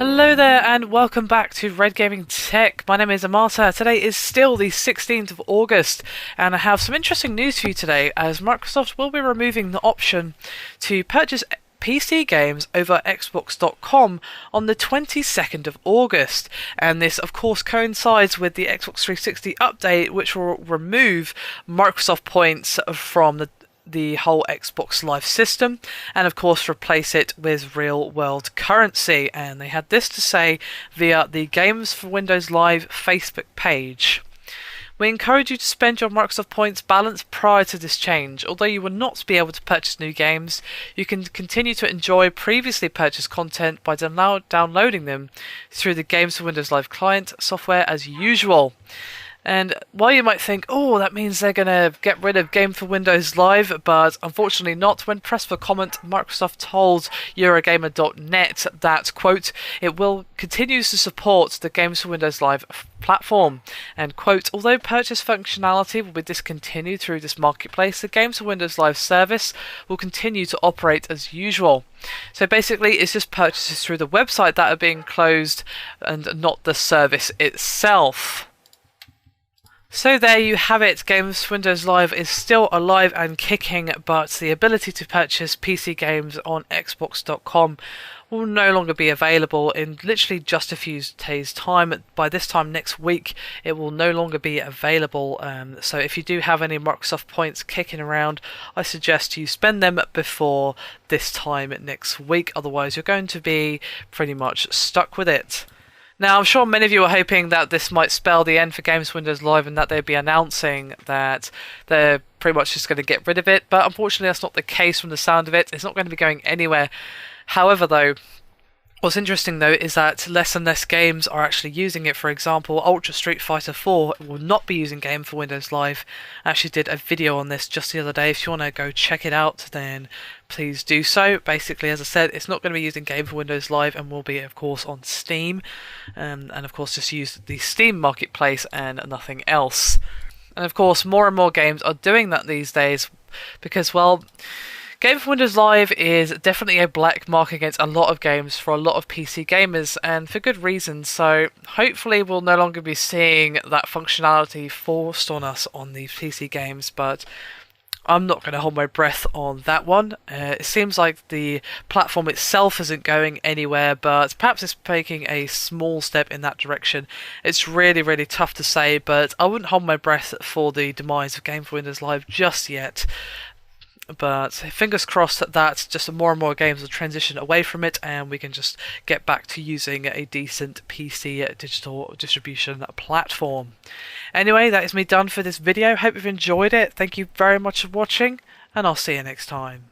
Hello there and welcome back to Red Gaming Tech. My name is Amata. Today is still the 16th of August and I have some interesting news for you today as Microsoft will be removing the option to purchase PC games over Xbox.com on the 22nd of August, and this of course coincides with the Xbox 360 update, which will remove Microsoft points from the whole Xbox Live system and of course replace it with real world currency. And they had this to say via the Games for Windows Live Facebook page. We encourage you to spend your Microsoft points balance prior to this change. Although you will not be able to purchase new games, you can continue to enjoy previously purchased content by downloading them through the Games for Windows Live client software as usual. And while you might think, oh, that means they're going to get rid of Game for Windows Live, but unfortunately not. When pressed for comment, Microsoft told Eurogamer.net that, quote, it will continue to support the Games for Windows Live platform, and, quote, although purchase functionality will be discontinued through this marketplace, the Games for Windows Live service will continue to operate as usual. So basically, it's just purchases through the website that are being closed and not the service itself. So there you have it, Games for Windows Live is still alive and kicking, but the ability to purchase PC games on Xbox.com will no longer be available in literally just a few days' time. By this time next week, it will no longer be available. So if you do have any Microsoft points kicking around, I suggest you spend them before this time next week. Otherwise, you're going to be pretty much stuck with it. Now, I'm sure many of you are hoping that this might spell the end for Games for Windows Live and that they'd be announcing that they're pretty much just going to get rid of it, but unfortunately that's not the case from the sound of it. It's not going to be going anywhere. However, though, what's interesting though is that less and less games are actually using it. For example, Ultra Street Fighter 4 will not be using Game for Windows Live. I actually did a video on this just the other day. If you want to go check it out, then please do so. Basically, as I said, it's not going to be using Game for Windows Live and will be, of course, on Steam. And of course, just use the Steam marketplace and nothing else. And of course, more and more games are doing that these days because, well, Game for Windows Live is definitely a black mark against a lot of games for a lot of PC gamers, and for good reason. So hopefully we'll no longer be seeing that functionality forced on us on these PC games, but I'm not going to hold my breath on that one. It seems like the platform itself isn't going anywhere, but perhaps it's taking a small step in that direction. It's really, really tough to say, but I wouldn't hold my breath for the demise of Game for Windows Live just yet. But fingers crossed that just more and more games will transition away from it and we can just get back to using a decent PC digital distribution platform. Anyway, that is me done for this video. Hope you've enjoyed it. Thank you very much for watching, and I'll see you next time.